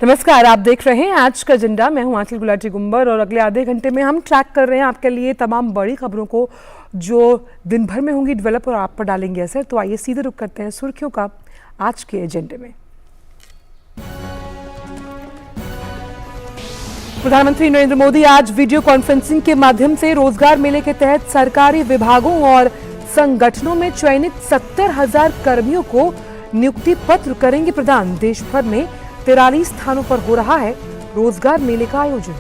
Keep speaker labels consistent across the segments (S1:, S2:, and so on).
S1: नमस्कार, आप देख रहे हैं आज का एजेंडा। मैं हूं आंचल गुलाटी गुंबर और अगले आधे घंटे में हम ट्रैक कर रहे हैं आपके लिए तमाम बड़ी खबरों को जो दिन भर में होंगी डेवलप और आप पर डालेंगे असर। तो आइए सीधे रुख करते हैं सुर्खियों का आज के एजेंडे में। प्रधानमंत्री नरेंद्र मोदी आज वीडियो कॉन्फ्रेंसिंग के माध्यम से रोजगार मेले के तहत सरकारी विभागों और संगठनों में चयनित 70,000 कर्मियों को नियुक्ति पत्र करेंगे प्रदान। देश भर में 43 स्थानों पर हो रहा है रोजगार मेले का आयोजन।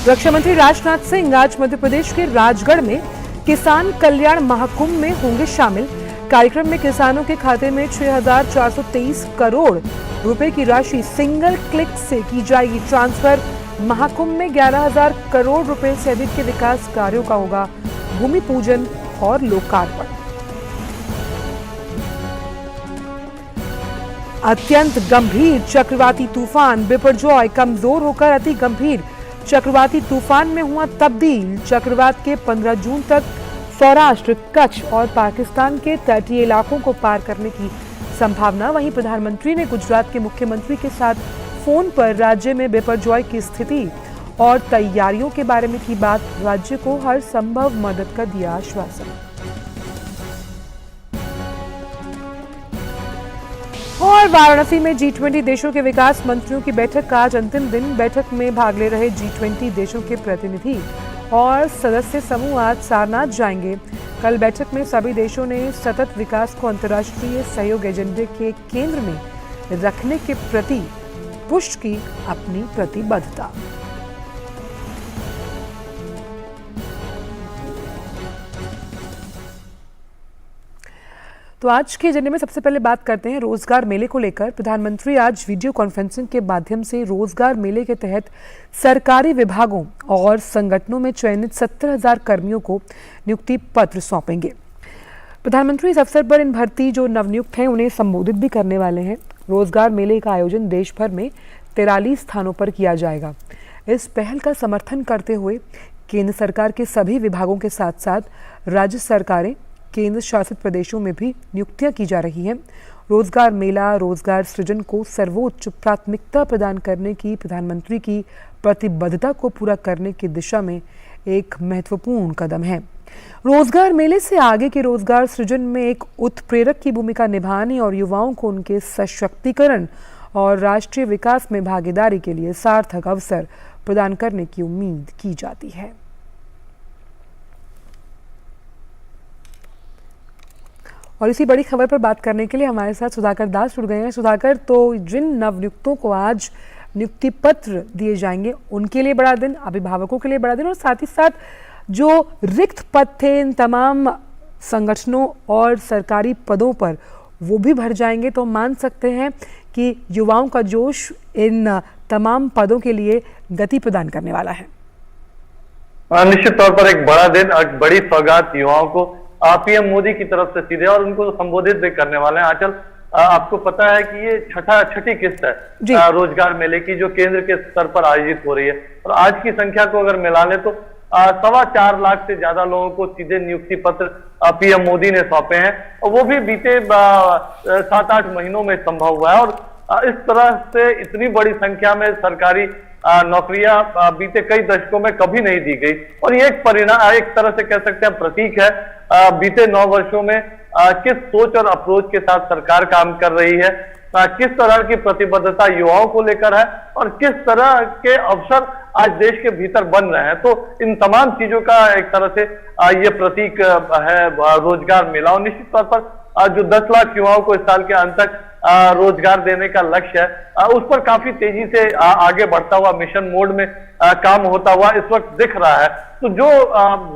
S1: रक्षा मंत्री राजनाथ सिंह आज मध्य प्रदेश के राजगढ़ में किसान कल्याण महाकुंभ में होंगे शामिल। कार्यक्रम में किसानों के खाते में 6,423 करोड़ रुपए की राशि सिंगल क्लिक से की जाएगी ट्रांसफर। महाकुंभ में 11,000 करोड़ रुपए से अधिक के विकास कार्यों का होगा भूमि पूजन और लोकार्पण। अत्यंत गंभीर चक्रवाती तूफान बिपरजॉय कमजोर होकर अति गंभीर चक्रवाती तूफान में हुआ तब्दील। चक्रवात के 15 जून तक सौराष्ट्र, कच्छ और पाकिस्तान के तटीय इलाकों को पार करने की संभावना। वहीं प्रधानमंत्री ने गुजरात के मुख्यमंत्री के साथ फोन पर राज्य में बिपरजॉय की स्थिति और तैयारियों के बारे में की बात। राज्य को हर संभव मदद का दिया आश्वासन। और वाराणसी में G20 देशों के विकास मंत्रियों की बैठक का आज अंतिम दिन। बैठक में भाग ले रहे G20 देशों के प्रतिनिधि और सदस्य समूह आज सारनाथ जाएंगे। कल बैठक में सभी देशों ने सतत विकास को अंतर्राष्ट्रीय सहयोग एजेंडे के केंद्र में रखने के प्रति पुष्ट की अपनी प्रतिबद्धता। तो आज के एजेंडे में सबसे पहले बात करते हैं रोजगार मेले को लेकर। प्रधानमंत्री आज वीडियो कॉन्फ्रेंसिंग के माध्यम से रोजगार मेले के तहत सरकारी विभागों और संगठनों में चयनित 70,000 कर्मियों को नियुक्ति पत्र सौंपेंगे। प्रधानमंत्री इस अवसर पर इन भर्ती जो नवनियुक्त हैं उन्हें संबोधित भी करने वाले हैं। रोजगार मेले का आयोजन देश भर में 43 स्थानों पर किया जाएगा। इस पहल का समर्थन करते हुए केंद्र सरकार के सभी विभागों के साथ साथ राज्य सरकारें, केंद्र शासित प्रदेशों में भी नियुक्तियां की जा रही हैं। रोजगार मेला रोजगार सृजन को सर्वोच्च प्राथमिकता प्रदान करने की प्रधानमंत्री की प्रतिबद्धता को पूरा करने की दिशा में एक महत्वपूर्ण कदम है। रोजगार मेले से आगे के रोजगार सृजन में एक उत्प्रेरक की भूमिका निभाने और युवाओं को उनके सशक्तिकरण और राष्ट्रीय विकास में भागीदारी के लिए सार्थक अवसर प्रदान करने की उम्मीद की जाती है। और इसी बड़ी खबर पर बात करने के लिए हमारे साथ सुधाकर दास जुड़ गए हैं। सुधाकर, तो जिन नवनियुक्तों को आज नियुक्ति पत्र दिए जाएंगे उनके लिए बड़ा दिन, अभिभावकों के लिए बड़ा दिन, और साथ ही साथ जो रिक्त पद थे इन तमाम संगठनों और सरकारी पदों पर वो भी भर जाएंगे। तो मान सकते हैं कि युवाओं का जोश इन तमाम पदों के लिए गति प्रदान करने वाला है।
S2: निश्चित तौर पर एक बड़ा दिन, एक बड़ी सौगात युवाओं को पीएम मोदी की तरफ से सीधे, और उनको संबोधित भी करने वाले हैं। आंचल, आपको पता है कि ये छठी किस्त है रोजगार मेले की, जो केंद्र के स्तर पर आयोजित हो रही है। और आज की संख्या को अगर मिला ले तो 4.25 लाख से ज्यादा लोगों को सीधे नियुक्ति पत्र पीएम मोदी ने सौंपे हैं, और वो भी बीते 7-8 महीनों में संभव हुआ है। और इस तरह से इतनी बड़ी संख्या में सरकारी नौकरियां बीते कई दशकों में कभी नहीं दी गई। और ये एक परिणाम, एक तरह से कह सकते हैं प्रतीक है बीते 9 वर्षों में किस सोच और अप्रोच के साथ सरकार काम कर रही है, किस तरह की प्रतिबद्धता युवाओं को लेकर है, और किस तरह के अवसर आज देश के भीतर बन रहे हैं। तो इन तमाम चीजों का एक तरह से ये प्रतीक है रोजगार मेला। और निश्चित तौर पर जो 10 लाख युवाओं को इस साल के अंत तक रोजगार देने का लक्ष्य है, उस पर काफी तेजी से आगे बढ़ता हुआ मिशन मोड में काम होता हुआ इस वक्त दिख रहा है। तो जो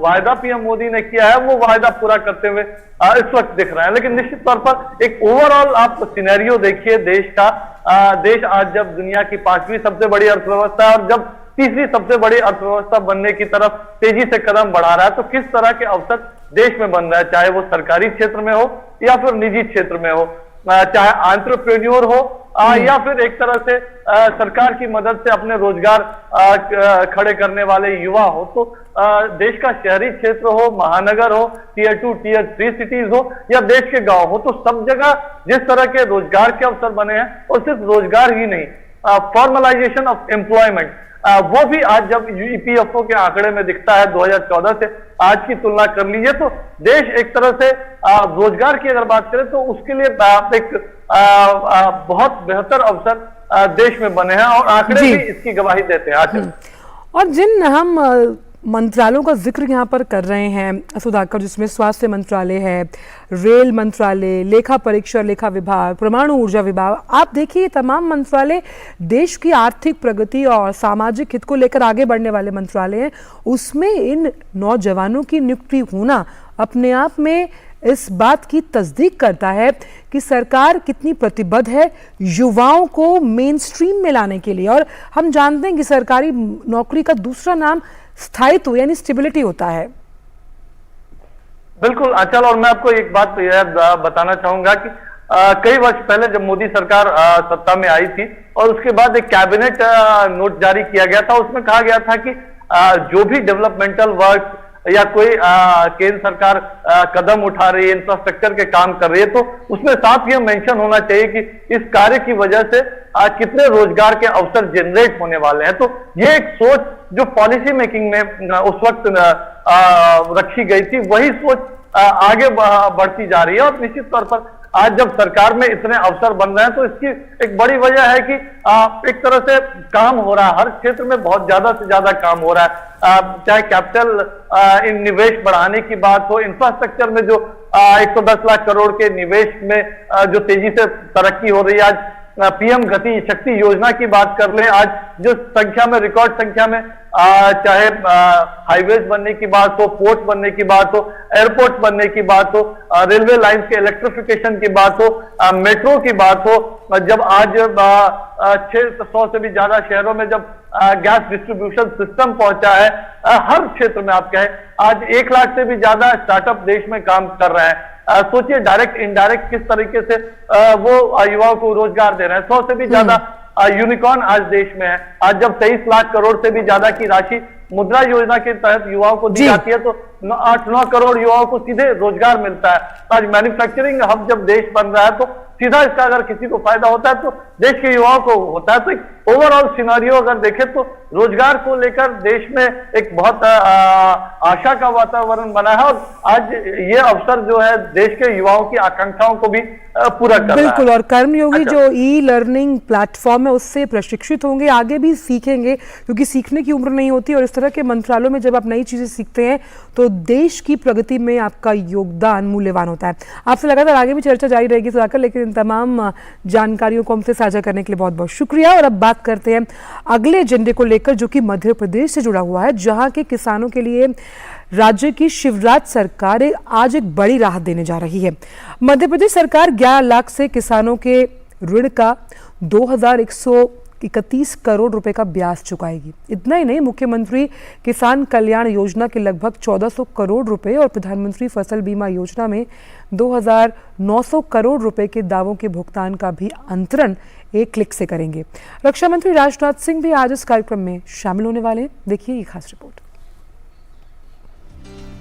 S2: वायदा पीएम मोदी ने किया है वो वायदा पूरा करते हुए इस वक्त दिख रहा है। लेकिन निश्चित तौर पर एक ओवरऑल आप सिनेरियो देखिए देश का। देश आज जब दुनिया की 5वीं सबसे बड़ी अर्थव्यवस्था है और जब तीसरी सबसे बड़ी अर्थव्यवस्था बनने की तरफ तेजी से कदम बढ़ा रहा है, तो किस तरह के अवसर देश में बन रहा है, चाहे वो सरकारी क्षेत्र में हो या फिर निजी क्षेत्र में हो, चाहे एंटरप्रेन्योर हो या फिर एक तरह से सरकार की मदद से अपने रोजगार खड़े करने वाले युवा हो। तो देश का शहरी क्षेत्र हो, महानगर हो, टियर 2 टियर 3 सिटीज हो या देश के गांव हो, तो सब जगह जिस तरह के रोजगार के अवसर बने हैं, और सिर्फ रोजगार ही नहीं, फॉर्मलाइजेशन ऑफ एम्प्लॉयमेंट, वो भी आज जब ईपीएफओ के आंकड़े में दिखता है 2014 से आज की तुलना कर लीजिए, तो देश एक तरह से रोजगार की अगर बात करें तो उसके लिए एक बहुत बेहतर अवसर देश में बने हैं और आंकड़े भी इसकी गवाही देते हैं आज।
S1: और जिन हम मंत्रालयों का जिक्र यहाँ पर कर रहे हैं सुधाकर, जिसमें स्वास्थ्य मंत्रालय है, रेल मंत्रालय, लेखा परीक्षण लेखा विभाग, परमाणु ऊर्जा विभाग, आप देखिए तमाम मंत्रालय देश की आर्थिक प्रगति और सामाजिक हित को लेकर आगे बढ़ने वाले मंत्रालय हैं। उसमें इन नौजवानों की नियुक्ति होना अपने आप में इस बात की तस्दीक करता है कि सरकार कितनी प्रतिबद्ध है युवाओं को मेन स्ट्रीम में लाने के लिए। और हम जानते हैं कि सरकारी नौकरी का दूसरा नाम स्थायित्व यानी स्टेबिलिटी होता है।
S2: बिल्कुल अचल, और मैं आपको एक बात बताना चाहूंगा कि कई वर्ष पहले जब मोदी सरकार सत्ता में आई थी और उसके बाद एक कैबिनेट नोट जारी किया गया था, उसमें कहा गया था कि जो भी डेवलपमेंटल वर्क या कोई केंद्र सरकार कदम उठा रही है, इंफ्रास्ट्रक्चर के काम कर रही है, तो उसमें साफ ये मेंशन होना चाहिए कि इस कार्य की वजह से कितने रोजगार के अवसर जनरेट होने वाले हैं। तो ये एक सोच जो पॉलिसी मेकिंग में उस वक्त रखी गई थी, वही सोच आगे बढ़ती जा रही है। और निश्चित तौर पर आज जब सरकार में इतने अवसर बन रहे हैं तो इसकी एक बड़ी वजह है कि एक तरह से काम हो रहा है, हर क्षेत्र में बहुत ज्यादा से ज्यादा काम हो रहा है। चाहे कैपिटल इन निवेश बढ़ाने की बात हो, इंफ्रास्ट्रक्चर में जो 110 लाख करोड़ के निवेश में जो तेजी से तरक्की हो रही है, आज पीएम गति शक्ति योजना की बात कर लें, आज जो संख्या में रिकॉर्ड संख्या में चाहे हाईवेज बनने की बात हो, पोर्ट बनने की बात हो, एयरपोर्ट बनने की बात हो, रेलवे लाइंस के इलेक्ट्रिफिकेशन की बात हो, मेट्रो की बात हो, जब आज 600 से भी ज्यादा शहरों में जब गैस डिस्ट्रीब्यूशन सिस्टम पहुंचा है, हर क्षेत्र में आप कहें आज 1 लाख से भी ज्यादा स्टार्टअप देश में काम कर रहे हैं। सोचिए डायरेक्ट इनडायरेक्ट किस तरीके से वो युवाओं को रोजगार दे रहे हैं। 100 से भी ज्यादा यूनिकॉर्न आज देश में है। आज जब 23 लाख करोड़ से भी ज्यादा की राशि मुद्रा योजना के तहत युवाओं को दी जाती है तो 8-9 करोड़ युवाओं को सीधे रोजगार मिलता है। आज मैन्युफैक्चरिंग हब जब देश बन रहा है तो सीधा इसका अगर किसी को फायदा होता है तो देश के युवाओं को होता है। तो एक ओवरऑल सिनेरियो अगर देखें तो रोजगार को लेकर देश में एक बहुत आशा का वातावरण बना है और आज ये अवसर जो है देश के युवाओं की आकांक्षाओं को भी पूरा कर रहा है।
S1: बिल्कुल, और कर्मयोगी जो ई लर्निंग प्लेटफॉर्म है उससे प्रशिक्षित होंगे, आगे भी सीखेंगे, क्योंकि सीखने की उम्र नहीं होती। और इस तरह के मंत्रालयों में जब आप नई चीजें सीखते हैं तो देश की प्रगति में आपका योगदान मूल्यवान होता है। आपसे लगातार आगे भी चर्चा जारी रहेगी सुधाकर, लेकिन इन तमाम जानकारियों को हमसे साझा करने के लिए बहुत बहुत शुक्रिया। और अब बात करते हैं अगले एजेंडे को लेकर जो कि मध्य प्रदेश से जुड़ा हुआ है, जहां के किसानों के लिए राज्य की शिवराज सरकार आज एक बड़ी राहत देने जा रही है। मध्य प्रदेश सरकार 11 लाख से किसानों के ऋण का 2131 करोड़ रुपए का ब्याज चुकाएगी। इतना ही नहीं, मुख्यमंत्री किसान कल्याण योजना के लगभग 1400 करोड़ रुपए और प्रधानमंत्री फसल बीमा योजना में 2900 करोड़ रुपए के दावों के भुगतान का भी अंतरण एक क्लिक से करेंगे। रक्षा मंत्री राजनाथ सिंह भी आज इस कार्यक्रम में शामिल होने वाले हैं। देखिए ये खास रिपोर्ट।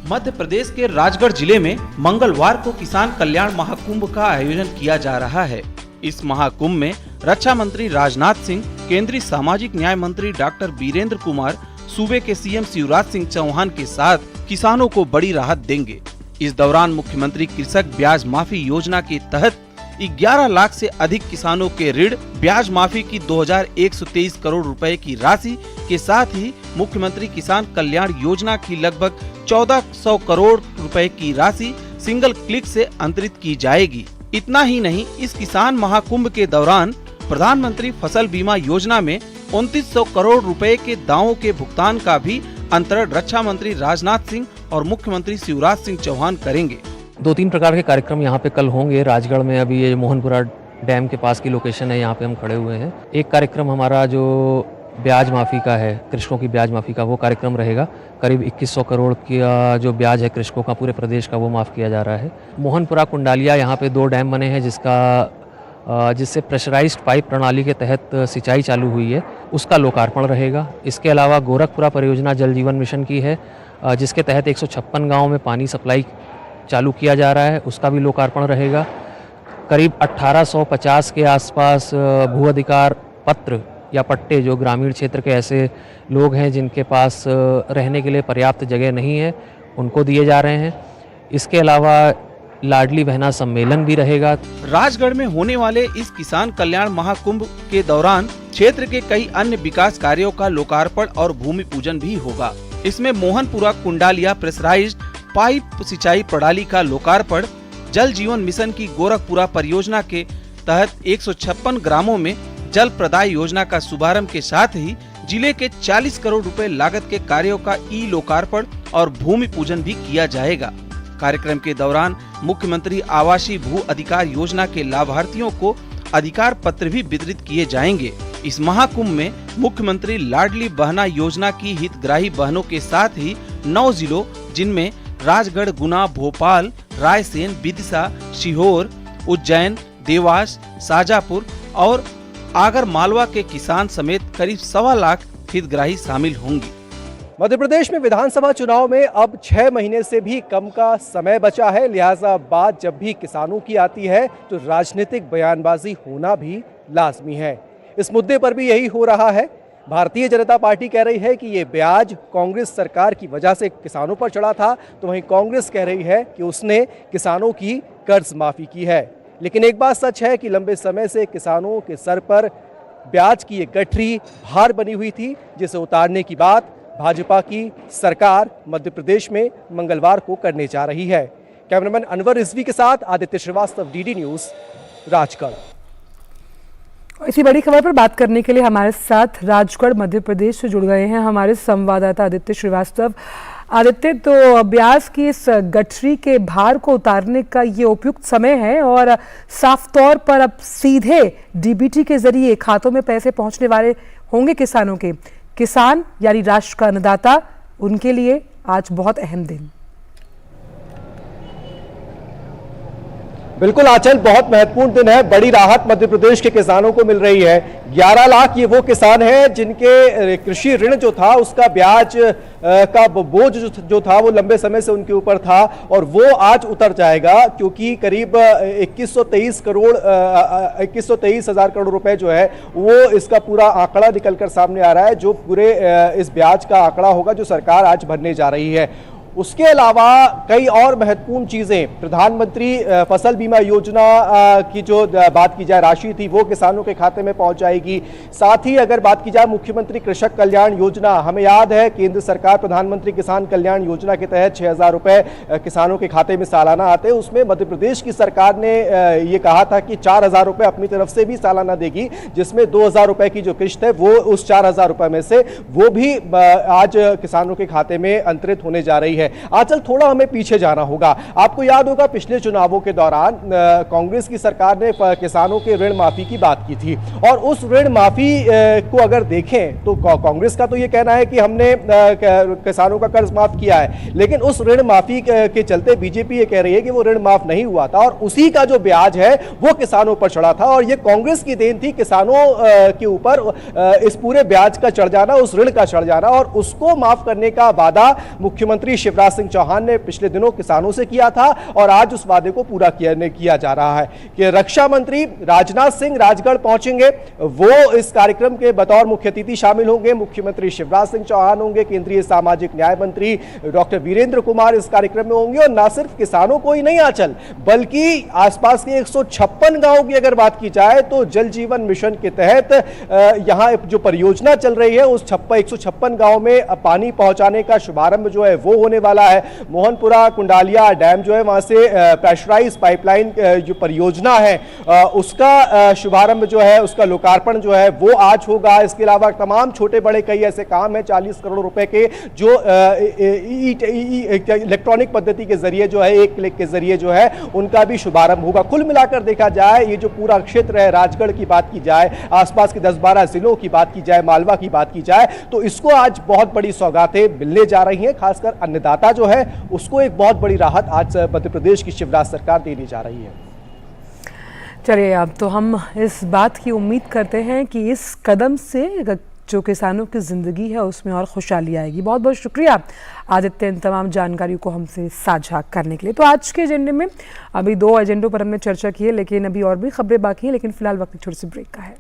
S3: मध्य प्रदेश के राजगढ़ जिले में मंगलवार को किसान कल्याण महाकुंभ का आयोजन किया जा रहा है। इस महाकुंभ में रक्षा मंत्री राजनाथ सिंह, केंद्रीय सामाजिक न्याय मंत्री डॉक्टर वीरेंद्र कुमार, सूबे के सीएम शिवराज सिंह चौहान के साथ किसानों को बड़ी राहत देंगे। इस दौरान मुख्यमंत्री कृषक ब्याज माफी योजना के तहत 11 लाख से अधिक किसानों के ऋण ब्याज माफी की 2123 करोड़ रुपए की राशि के साथ ही मुख्यमंत्री किसान कल्याण योजना की लगभग 1400 करोड़ रुपए की राशि सिंगल क्लिक से अंतरित की जाएगी। इतना ही नहीं, इस किसान महाकुंभ के दौरान प्रधानमंत्री फसल बीमा योजना में 2900 करोड़ रुपए के दावों के भुगतान का भी अंतरण रक्षा मंत्री राजनाथ सिंह और मुख्यमंत्री शिवराज सिंह चौहान करेंगे।
S4: 2-3 प्रकार के कार्यक्रम यहाँ पे कल होंगे। राजगढ़ में अभी ये मोहनपुरा डैम के पास की लोकेशन है, यहाँ पे हम खड़े हुए हैं। एक कार्यक्रम हमारा जो ब्याज माफ़ी का है, कृषकों की ब्याज माफ़ी का, वो कार्यक्रम रहेगा। करीब 2100 करोड़ का जो ब्याज है कृषकों का पूरे प्रदेश का, वो माफ़ किया जा रहा है। मोहनपुरा कुंडालिया यहाँ पे 2 डैम बने हैं जिसका जिससे प्रेशराइज्ड पाइप प्रणाली के तहत सिंचाई चालू हुई है, उसका लोकार्पण रहेगा। इसके अलावा गोरखपुरा परियोजना जल जीवन मिशन की है, जिसके तहत 156 गाँव में पानी सप्लाई चालू किया जा रहा है, उसका भी लोकार्पण रहेगा। करीब 1850 के आसपास भू अधिकार पत्र या पट्टे जो ग्रामीण क्षेत्र के ऐसे लोग हैं जिनके पास रहने के लिए पर्याप्त जगह नहीं है, उनको दिए जा रहे हैं। इसके अलावा लाडली बहना सम्मेलन भी रहेगा।
S3: राजगढ़ में होने वाले इस किसान कल्याण महाकुंभ के दौरान क्षेत्र के कई अन्य विकास कार्यों का लोकार्पण और भूमि पूजन भी होगा। इसमें मोहनपुरा कुंडालिया प्रेशराइज्ड पाइप सिंचाई प्रणाली का लोकार्पण, जल जीवन मिशन की गोरखपुरा परियोजना के तहत 156 ग्रामों में जल प्रदाय योजना का शुभारंभ के साथ ही जिले के 40 करोड़ रुपए लागत के कार्यों का ई लोकार्पण और भूमि पूजन भी किया जाएगा। कार्यक्रम के दौरान मुख्यमंत्री आवासीय भू अधिकार योजना के लाभार्थियों को अधिकार पत्र भी वितरित किए जाएंगे। इस महाकुंभ में मुख्यमंत्री लाडली बहना योजना की हितग्राही बहनों के साथ ही 9 जिलों जिनमें राजगढ़, गुना, भोपाल, रायसेन, विदिशा, सीहोर, उज्जैन, देवास, शाजापुर और आगर मालवा के किसान समेत करीब 1.25 लाख हितग्राही शामिल होंगे।
S5: मध्य प्रदेश में विधानसभा चुनाव में अब 6 महीने से भी कम का समय बचा है, लिहाजा बात जब भी किसानों की आती है तो राजनीतिक बयानबाजी होना भी लाजमी है। इस मुद्दे पर भी यही हो रहा है। भारतीय जनता पार्टी कह रही है कि ये ब्याज कांग्रेस सरकार की वजह से किसानों पर चढ़ा था, तो वहीं कांग्रेस कह रही है कि उसने किसानों की कर्ज माफी की है। लेकिन एक बात सच है कि लंबे समय से किसानों के सर पर ब्याज की ये गठरी भार बनी हुई थी, जिसे उतारने की बात भाजपा की सरकार मध्य प्रदेश में मंगलवार को करने जा रही है। कैमरामैन अनवर रिजवी के साथ आदित्य श्रीवास्तव, डीडी न्यूज, राजगढ़।
S1: इसी बड़ी खबर पर बात करने के लिए हमारे साथ राजगढ़ मध्य प्रदेश से जुड़ गए हैं हमारे संवाददाता आदित्य श्रीवास्तव। आदित्य, तो ब्याज की इस गठरी के भार को उतारने का ये उपयुक्त समय है और साफ तौर पर अब सीधे डीबीटी के जरिए खातों में पैसे पहुंचने वाले होंगे किसानों के। किसान यानी राष्ट्र का अन्नदाता, उनके लिए आज बहुत अहम दिन।
S5: बिल्कुल आंचल, बहुत महत्वपूर्ण दिन है। बड़ी राहत मध्य प्रदेश के किसानों को मिल रही है। 11 लाख ये वो किसान हैं जिनके कृषि ऋण जो था उसका ब्याज का बोझ जो था वो लंबे समय से उनके ऊपर था और वो आज उतर जाएगा, क्योंकि करीब 2123 हजार करोड़ रुपए जो है वो इसका पूरा आंकड़ा निकलकर सामने आ रहा है, जो पूरे इस ब्याज का आंकड़ा होगा जो सरकार आज भरने जा रही है। उसके अलावा कई और महत्वपूर्ण चीजें, प्रधानमंत्री फसल बीमा योजना की जो बात की जाए राशि थी वो किसानों के खाते में पहुंच जाएगी। साथ ही अगर बात की जाए मुख्यमंत्री कृषक कल्याण योजना, हमें याद है केंद्र सरकार प्रधानमंत्री किसान कल्याण योजना के तहत 6,000 रुपए किसानों के खाते में सालाना आते हैं। उसमें मध्य प्रदेश की सरकार ने ये कहा था कि 4,000 रुपए अपनी तरफ से भी सालाना देगी, जिसमें 2,000 रुपए की जो किश्त है वो उस 4,000 रुपए में से वो भी आज किसानों के खाते में अंतरित होने जा रही है। आजकल थोड़ा हमें पीछे जाना होगा। आपको याद होगा पिछले चुनावों के दौरान कांग्रेस की सरकार ने किसानों के ऋण माफी की बात की थी और उस ऋण माफी को अगर देखें तो कांग्रेस का तो ये कहना है कि हमने किसानों का कर्ज माफ किया है, लेकिन उस ऋण माफी के चलते बीजेपी ये कह रही है कि वो ऋण माफ नहीं हुआ था और उसी का जो ब्याज है वो किसानों पर चढ़ा था और ये कांग्रेस की देन थी किसानों के ऊपर इस पूरे ब्याज का चढ़ जाना, उस ऋण का चढ़ जाना, और उसको माफ करने का वादा मुख्यमंत्री शिवराज सिंह चौहान ने पिछले दिनों किसानों से किया था और आज उस वादे को पूरा किया जा रहा है कि रक्षा मंत्री राजनाथ सिंह राजगढ़ पहुंचेंगे। वो इस कार्यक्रम के बतौर मुख्य अतिथि शामिल होंगे। मुख्यमंत्री शिवराज सिंह चौहान होंगे, केंद्रीय सामाजिक न्याय मंत्री डॉक्टर वीरेंद्र कुमार इस कार्यक्रम में होंगे और न सिर्फ किसानों को ही नहीं आंचल, बल्कि आसपास के 156 गांवों की अगर बात की जाए तो जल जीवन मिशन के तहत यहां जो परियोजना चल रही है उस 156 गांव में पानी पहुंचाने का शुभारंभ जो है वो होने वाला है। मोहनपुरा कुंडालिया डैम जो है वहां से प्रेशराइज पाइपलाइन जो परियोजना है उसका शुभारंभ जो है, उसका लोकार्पण जो है वो आज होगा। इसके अलावा तमाम छोटे बड़े कई ऐसे काम हैं 40 करोड़ रुपए के जो इलेक्ट्रॉनिक पद्धति के जरिए जो है, एक क्लिक के जरिए जो है उनका भी शुभारंभ होगा। कुल मिलाकर देखा जाए ये जो पूरा क्षेत्र है, राजगढ़ की बात की जाए, आसपास के 10-12 जिलों की बात की जाए, मालवा की बात की जाए, तो इसको आज बहुत बड़ी सौगातें मिलने जा रही हैं। खासकर अन्नदाता जो है उसको एक बहुत बड़ी राहत आज मध्य प्रदेश की शिवराज सरकार देने जा रही है।
S1: चलिए, अब तो हम इस बात की उम्मीद करते हैं कि इस कदम से जो किसानों की ज़िंदगी है उसमें और खुशहाली आएगी। बहुत बहुत शुक्रिया आदित्य इन तमाम जानकारियों को हमसे साझा करने के लिए। तो आज के एजेंडे में अभी 2 एजेंडों पर हमने चर्चा की है, लेकिन अभी और भी खबरें बाकी हैं, लेकिन फिलहाल वक्त छोटे से ब्रेक का है।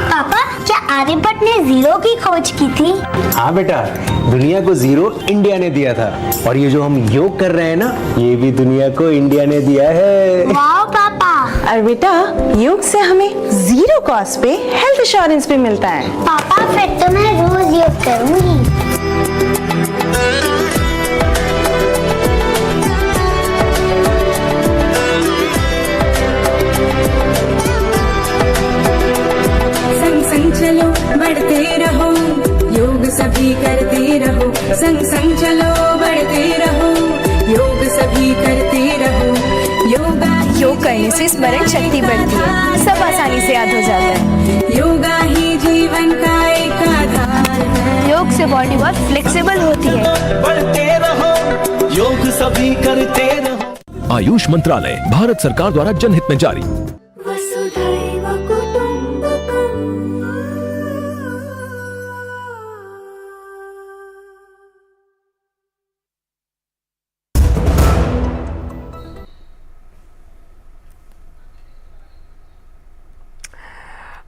S6: पापा, क्या आर्यभट्ट ने जीरो की खोज की थी?
S7: हाँ बेटा, दुनिया को जीरो इंडिया ने दिया था। और ये जो हम योग कर रहे हैं ना, ये भी दुनिया को इंडिया ने दिया है।
S6: वाह पापा।
S8: और बेटा, योग से हमें जीरो कॉस्ट पे हेल्थ इंश्योरेंस भी मिलता है।
S6: पापा, फिर तो मैं रोज योग करूंगी।
S9: चलो बढ़ते रहो, योग सभी करते रहो। संग संग चलो बढ़ते रहो, योग सभी करते रहो।
S10: योग करने से स्मरण शक्ति बढ़ती है, सब आसानी से याद हो जाता है।
S9: योगा ही जीवन का एक आधार है।
S10: योग से बॉडी बहुत फ्लेक्सिबल होती है।
S11: बढ़ते रहो, योग सभी करते रहो।
S12: आयुष मंत्रालय, भारत सरकार द्वारा जनहित में जारी।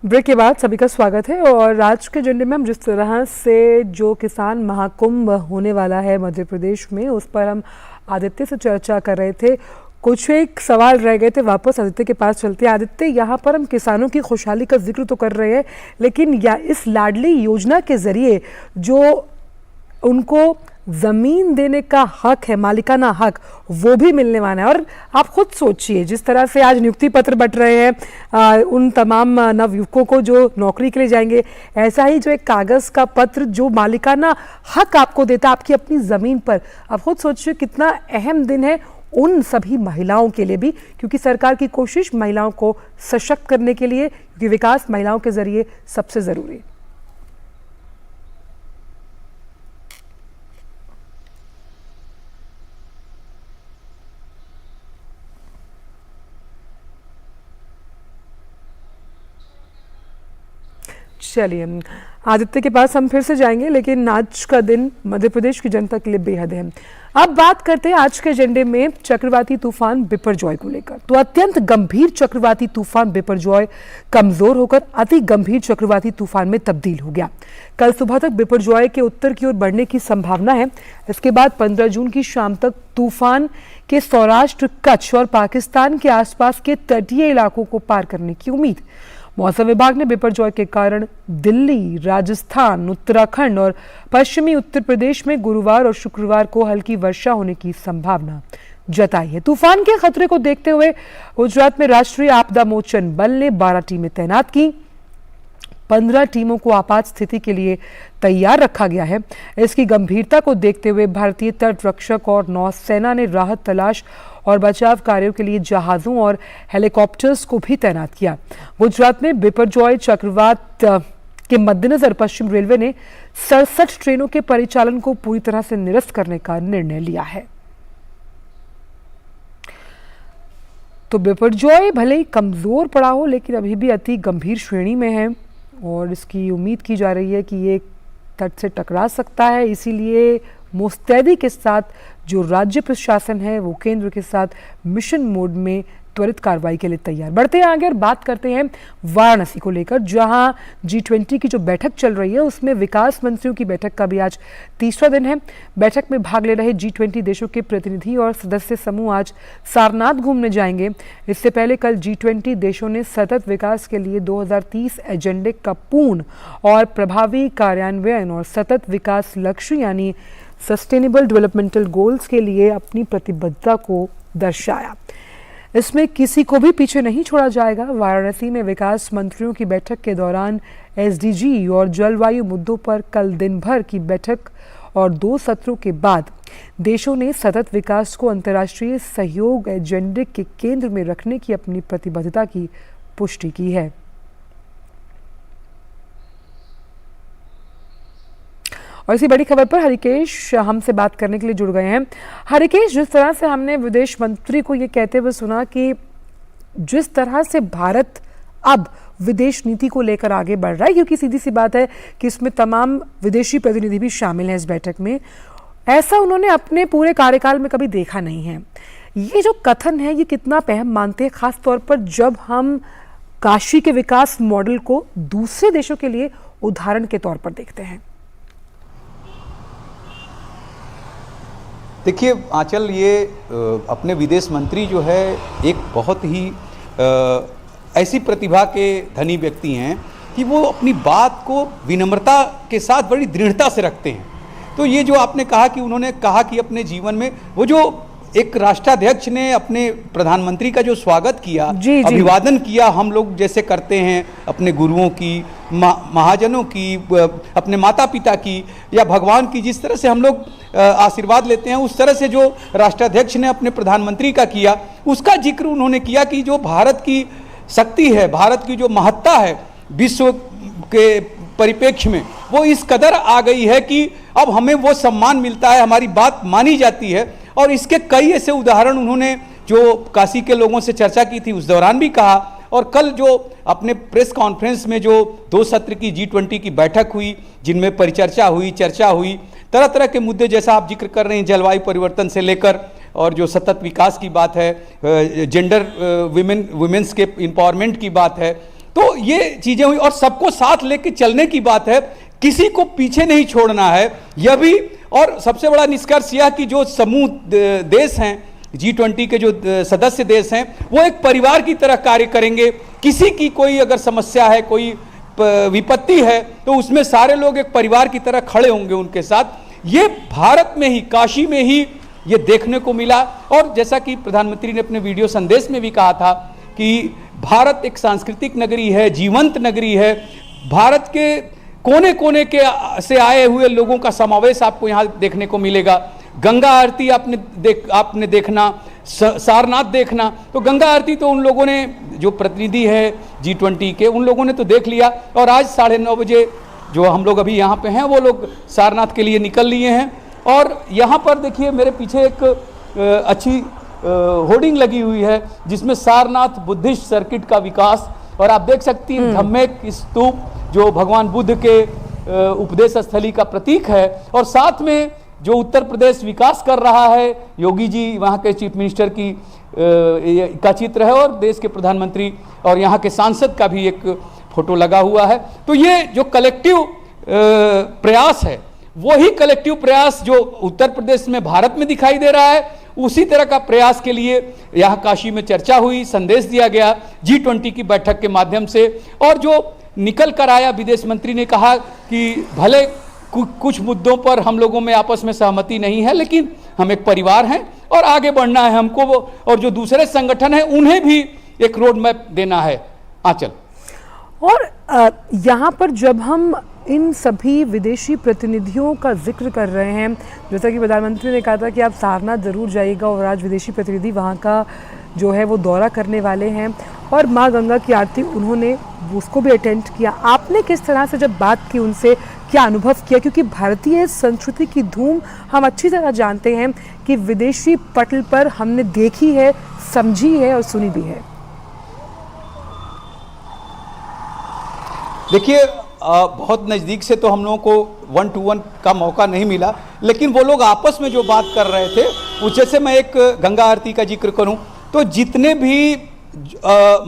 S1: ब्रेक के बाद सभी का स्वागत है। और आज के एजेंडे में हम जिस तरह से जो किसान महाकुंभ होने वाला है मध्य प्रदेश में, उस पर हम आदित्य से चर्चा कर रहे थे। कुछ एक सवाल रह गए थे, वापस आदित्य के पास चलते हैं। आदित्य, यहाँ पर हम किसानों की खुशहाली का जिक्र तो कर रहे हैं, लेकिन इस लाडली योजना के जरिए जो उनको ज़मीन देने का हक है, मालिकाना हक, वो भी मिलने वाला है। और आप खुद सोचिए, जिस तरह से आज नियुक्ति पत्र बंट रहे हैं उन तमाम नवयुवकों को जो नौकरी के लिए जाएंगे, ऐसा ही जो एक कागज़ का पत्र जो मालिकाना हक आपको देता है आपकी अपनी ज़मीन पर, आप खुद सोचिए कितना अहम दिन है उन सभी महिलाओं के लिए भी, क्योंकि सरकार की कोशिश महिलाओं को सशक्त करने के लिए, क्योंकि विकास महिलाओं के जरिए सबसे ज़रूरी है। चलिए, आदित्य के पास हम फिर से जाएंगे, लेकिन आज का दिन मध्य प्रदेश की जनता के लिए बेहद है। अब बात करते हैं आज के एजेंडे में चक्रवाती तूफान बिपरजॉय को लेकर। तो अत्यंत गंभीर चक्रवाती तूफान बिपरजॉय कमजोर होकर अति गंभीर चक्रवाती तूफान में तब्दील हो गया। कल सुबह तक बिपरजॉय के उत्तर की ओर बढ़ने की संभावना है। इसके बाद 15 जून की शाम तक तूफान के सौराष्ट्र, कच्छ और पाकिस्तान के आसपास के तटीय इलाकों को पार करने की उम्मीद। मौसम विभाग ने बिपरजॉय के कारण दिल्ली, राजस्थान, उत्तराखंड और पश्चिमी उत्तर प्रदेश में गुरुवार और शुक्रवार को हल्की वर्षा होने की संभावना जताई है। तूफान के खतरे को देखते हुए गुजरात में राष्ट्रीय आपदा मोचन बल ने 12 टीमें तैनात की। 15 टीमों को आपात स्थिति के लिए तैयार रखा गया है। इसकी गंभीरता को देखते हुए भारतीय तट रक्षक और नौसेना ने राहत, तलाश और बचाव कार्यों के लिए जहाजों और हेलीकॉप्टर्स को भी तैनात किया। गुजरात में बिपरजॉय चक्रवात के मद्देनजर पश्चिम रेलवे ने 67 ट्रेनों के परिचालन को पूरी तरह से निरस्त करने का निर्णय लिया है। तो बिपरजॉय भले ही कमजोर पड़ा हो, लेकिन अभी भी अति गंभीर श्रेणी में है और इसकी उम्मीद की जा रही है कि ये तट से टकरा सकता है। इसीलिए मुस्तैदी के साथ जो राज्य प्रशासन है वो केंद्र के साथ मिशन मोड में त्वरित कार्रवाई के लिए तैयार। बढ़ते हैं आगे और बात करते हैं वाराणसी को लेकर, जहां G20 की जो बैठक चल रही है उसमें विकास मंत्रियों की बैठक का भी आज तीसरा दिन है। बैठक में भाग ले रहे G20 देशों के प्रतिनिधि और सदस्य समूह आज सारनाथ घूमने जाएंगे। इससे पहले कल G20 देशों ने सतत विकास के लिए 2030 एजेंडे का पूर्ण और प्रभावी कार्यान्वयन और सतत विकास लक्ष्य यानी सस्टेनेबल डेवलपमेंटल गोल्स के लिए अपनी प्रतिबद्धता को दर्शाया। इसमें किसी को भी पीछे नहीं छोड़ा जाएगा। वाराणसी में विकास मंत्रियों की बैठक के दौरान SDG और जलवायु मुद्दों पर कल दिन भर की बैठक और 2 सत्रों के बाद देशों ने सतत विकास को अंतर्राष्ट्रीय सहयोग एजेंडे के केंद्र में रखने की अपनी प्रतिबद्धता की पुष्टि की है। और इसी बड़ी खबर पर हरिकेश हमसे बात करने के लिए जुड़ गए हैं। हरिकेश, जिस तरह से हमने विदेश मंत्री को ये कहते हुए सुना कि जिस तरह से भारत अब विदेश नीति को लेकर आगे बढ़ रहा है, क्योंकि सीधी सी बात है कि इसमें तमाम विदेशी प्रतिनिधि भी शामिल हैं इस बैठक में, ऐसा उन्होंने अपने पूरे कार्यकाल में कभी देखा नहीं है। ये जो कथन है ये कितना अहम मानते हैं, खास तौर पर जब हम काशी के विकास मॉडल को दूसरे देशों के लिए उदाहरण के तौर पर देखते हैं?
S13: देखिए आंचल, ये अपने विदेश मंत्री जो है एक बहुत ही ऐसी प्रतिभा के धनी व्यक्ति हैं कि वो अपनी बात को विनम्रता के साथ बड़ी दृढ़ता से रखते हैं। तो ये जो आपने कहा कि उन्होंने कहा कि अपने जीवन में वो जो एक राष्ट्राध्यक्ष ने अपने प्रधानमंत्री का जो स्वागत किया, अभिवादन किया, हम लोग जैसे करते हैं अपने गुरुओं की, महाजनों की, अपने माता पिता की या भगवान की, जिस तरह से हम लोग आशीर्वाद लेते हैं, उस तरह से जो राष्ट्राध्यक्ष ने अपने प्रधानमंत्री का किया, उसका जिक्र उन्होंने किया कि जो भारत की शक्ति है, भारत की जो महत्ता है विश्व के परिप्रेक्ष्य में, वो इस कदर आ गई है कि अब हमें वो सम्मान मिलता है, हमारी बात मानी जाती है। और इसके कई ऐसे उदाहरण उन्होंने जो काशी के लोगों से चर्चा की थी उस दौरान भी कहा, और कल जो अपने प्रेस कॉन्फ्रेंस में जो 2 सत्र की G20 की बैठक हुई, जिनमें परिचर्चा हुई, चर्चा हुई, तरह तरह के मुद्दे जैसा आप जिक्र कर रहे हैं, जलवायु परिवर्तन से लेकर और जो सतत विकास की बात है, जेंडर वुमेन्स के एम्पावरमेंट की बात है, तो ये चीज़ें हुई और सबको साथ लेके चलने की बात है, किसी को पीछे नहीं छोड़ना है यह भी। और सबसे बड़ा निष्कर्ष यह कि जो समूह देश हैं, G20 के जो सदस्य देश हैं, वो एक परिवार की तरह कार्य करेंगे। किसी की कोई अगर समस्या है, कोई विपत्ति है, तो उसमें सारे लोग एक परिवार की तरह खड़े होंगे उनके साथ। ये भारत में ही, काशी में ही ये देखने को मिला। और जैसा कि प्रधानमंत्री ने अपने वीडियो संदेश में भी कहा था कि भारत एक सांस्कृतिक नगरी है, जीवंत नगरी है, भारत के कोने कोने के से आए हुए लोगों का समावेश आपको यहाँ देखने को मिलेगा। गंगा आरती आपने देखना, सारनाथ देखना, तो गंगा आरती तो उन लोगों ने, जो प्रतिनिधि है G20 के, उन लोगों ने तो देख लिया। और आज 9:30 बजे जो हम लोग अभी यहाँ पे हैं, वो लोग सारनाथ के लिए निकल लिए हैं। और यहाँ पर देखिए मेरे पीछे एक अच्छी होर्डिंग लगी हुई है जिसमें सारनाथ बुद्धिस्ट सर्किट का विकास, और आप देख सकती हैं धम्मेक स्तूप जो भगवान बुद्ध के उपदेश स्थली का प्रतीक है। और साथ में जो उत्तर प्रदेश विकास कर रहा है, योगी जी वहाँ के चीफ मिनिस्टर की का चित्र है, और देश के प्रधानमंत्री और यहाँ के सांसद का भी एक फोटो लगा हुआ है। तो ये जो कलेक्टिव प्रयास है, वही कलेक्टिव प्रयास जो उत्तर प्रदेश में भारत में दिखाई दे रहा है, उसी तरह का प्रयास के लिए यहाँ काशी में चर्चा हुई, संदेश दिया गया G20 की बैठक के माध्यम से। और जो निकल कर आया, विदेश मंत्री ने कहा कि भले कुछ मुद्दों पर हम लोगों में आपस में सहमति नहीं है, लेकिन हम एक परिवार हैं और आगे बढ़ना है हमको, और जो दूसरे संगठन हैं उन्हें भी एक रोड मैप देना है। आंचल, और
S1: यहाँ पर जब हम इन सभी विदेशी प्रतिनिधियों का जिक्र कर रहे हैं, जैसा कि प्रधानमंत्री ने कहा था कि आप सारनाथ ज़रूर जाइएगा, और आज विदेशी प्रतिनिधि वहाँ का जो है वो दौरा करने वाले हैं, और माँ गंगा की आरती उन्होंने उसको भी अटेंड किया। आपने किस तरह से जब बात की उनसे, क्या अनुभव किया? क्योंकि भारतीय संस्कृति की धूम हम अच्छी तरह जानते हैं कि विदेशी पटल पर हमने देखी है, समझी है और सुनी भी है।
S13: देखिए बहुत नज़दीक से तो हम लोगों को 1-to-1 का मौका नहीं मिला, लेकिन वो लोग आपस में जो बात कर रहे थे, उस जैसे मैं एक गंगा आरती का जिक्र करूं तो जितने भी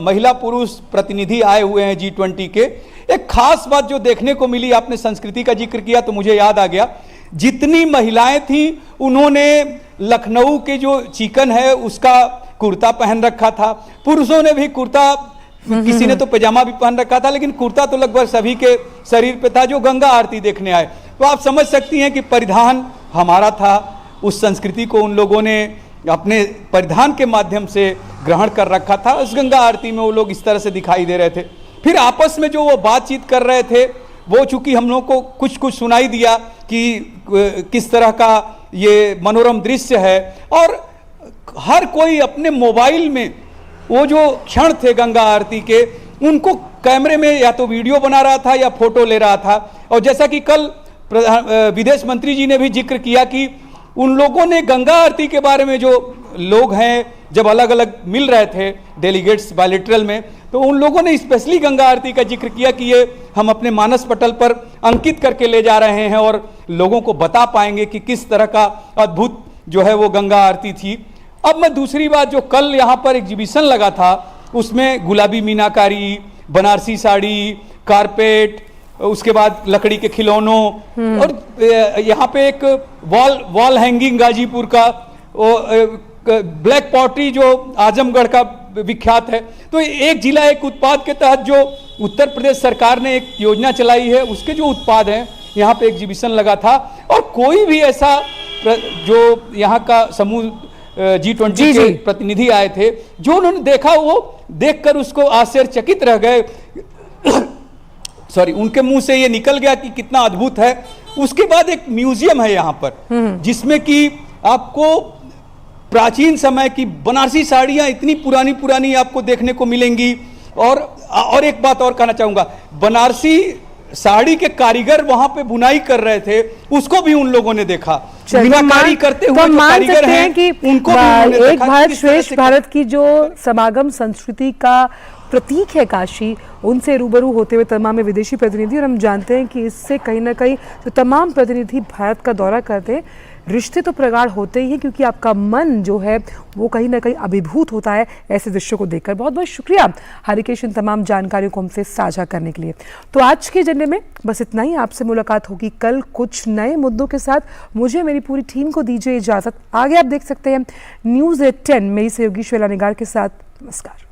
S13: महिला पुरुष प्रतिनिधि आए हुए हैं G20 के, एक खास बात जो देखने को मिली, आपने संस्कृति का जिक्र किया तो मुझे याद आ गया, जितनी महिलाएं थी उन्होंने लखनऊ के जो चिकन है उसका कुर्ता पहन रखा था, पुरुषों ने भी कुर्ता, किसी ने तो पैजामा भी पहन रखा था, लेकिन कुर्ता तो लगभग सभी के शरीर पे था जो गंगा आरती देखने आए। तो आप समझ सकती हैं कि परिधान हमारा था, उस संस्कृति को उन लोगों ने अपने परिधान के माध्यम से ग्रहण कर रखा था। उस गंगा आरती में वो लोग इस तरह से दिखाई दे रहे थे। फिर आपस में जो वो बातचीत कर रहे थे, वो चूंकि हम लोग को कुछ कुछ सुनाई दिया कि किस तरह का ये मनोरम दृश्य है, और हर कोई अपने मोबाइल में वो जो क्षण थे गंगा आरती के, उनको कैमरे में या तो वीडियो बना रहा था या फोटो ले रहा था। और जैसा कि कल विदेश मंत्री जी ने भी जिक्र किया कि उन लोगों ने गंगा आरती के बारे में, जो लोग हैं जब अलग अलग मिल रहे थे डेलीगेट्स बायलैटरल में, तो उन लोगों ने स्पेशली गंगा आरती का जिक्र किया कि ये हम अपने मानस पटल पर अंकित करके ले जा रहे हैं और लोगों को बता पाएंगे कि किस तरह का अद्भुत जो है वो गंगा आरती थी। अब मैं दूसरी बात, जो कल यहाँ पर एग्जीबिशन लगा था उसमें गुलाबी मीनाकारी, बनारसी साड़ी, कारपेट, उसके बाद लकड़ी के खिलौनों, और यहाँ पे एक वॉल हैंगिंग गाजीपुर का, ब्लैक पॉटरी जो आजमगढ़ का विख्यात है। तो एक जिला एक उत्पाद के तहत जो उत्तर प्रदेश सरकार ने एक योजना चलाई है, उसके जो उत्पाद हैं यहाँ पे एग्जीबिशन लगा था। और कोई भी ऐसा जो यहाँ का समूह G20 के प्रतिनिधि आए थे, जो उन्होंने देखा वो देखकर उसको आश्चर्यचकित रह गए। सॉरी, उनके मुंह से ये निकल गया कि कितना अद्भुत है। उसके बाद एक म्यूजियम है यहाँ पर, जिसमें कि आपको प्राचीन समय की बनारसी साड़ियाँ इतनी पुरानी पुरानी आपको देखने को मिलेंगी। और एक बात और कहना चाहूँगा, बनारसी साड़ी के कारीगर वहाँ पे बुनाई कर रहे थे, उसको भी उन लोगों ने देखा। मीनाकारी करते हुए जो कारीगर हैं कि उनको भी
S1: एक भारत श्रेष्ठ भारत की जो समागम संस्कृति का प्रतीक है काशी, उनसे रूबरू होते हुए तमाम विदेशी प्रतिनिधि। और हम जानते हैं कि इससे कहीं ना कहीं जो तमाम प्रतिनिधि भारत का दौरा करते हैं, रिश्ते तो प्रगाढ़ होते ही हैं, क्योंकि आपका मन जो है वो कहीं ना कहीं अभिभूत होता है ऐसे दृश्यों को देखकर। बहुत बहुत शुक्रिया हरिकेश इन तमाम जानकारियों को हमसे साझा करने के लिए। तो आज के एजेंडे में बस इतना ही। आपसे मुलाकात होगी कल कुछ नए मुद्दों के साथ। मुझे मेरी पूरी टीम को दीजिए इजाजत। आगे आप देख सकते हैं न्यूज़ 10 मेरी सहयोगी शैला निगार के साथ। नमस्कार।